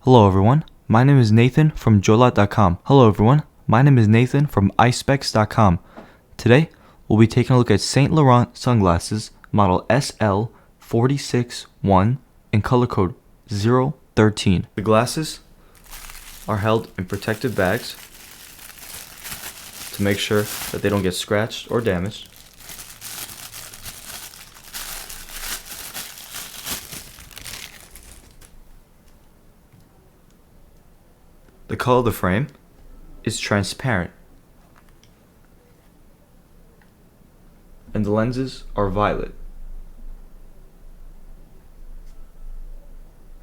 Hello everyone, my name is Nathan from Jolat.com. Hello everyone, my name is Nathan from Eyespecs.com. Today, we'll be taking a look at Saint Laurent sunglasses model SL461 in color code 013. The glasses are held in protective bags to make sure that they don't get scratched or damaged. The color of the frame is transparent, and the lenses are violet.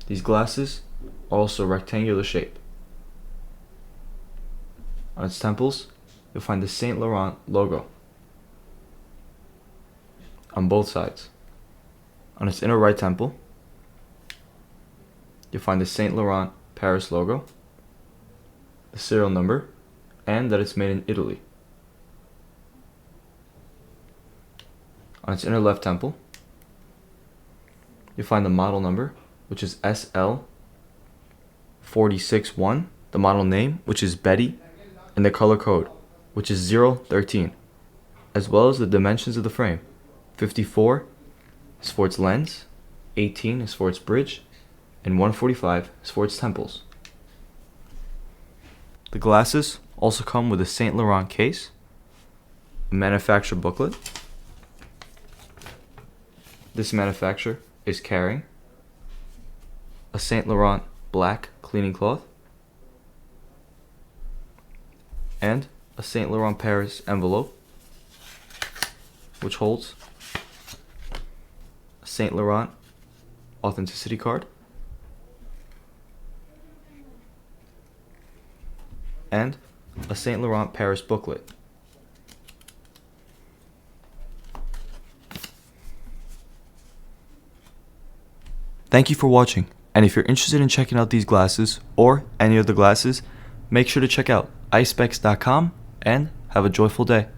These glasses are also rectangular shape. On its temples, you'll find the Saint Laurent logo on both sides. On its inner right temple, you'll find the Saint Laurent Paris logo, the serial number, and that it's made in Italy. On its inner left temple, you'll find the model number, which is SL461, the model name, which is Betty, and the color code, which is 013, as well as the dimensions of the frame. 54 is for its lens, 18 is for its bridge, and 145 is for its temples. The glasses also come with a Saint Laurent case, a manufacturer booklet. This manufacturer is carrying a Saint Laurent black cleaning cloth and a Saint Laurent Paris envelope, which holds a Saint Laurent authenticity card and a Saint Laurent Paris booklet. Thank you for watching, and if you're interested in checking out these glasses or any of the glasses, make sure to check out Eyespecs.com and have a joyful day.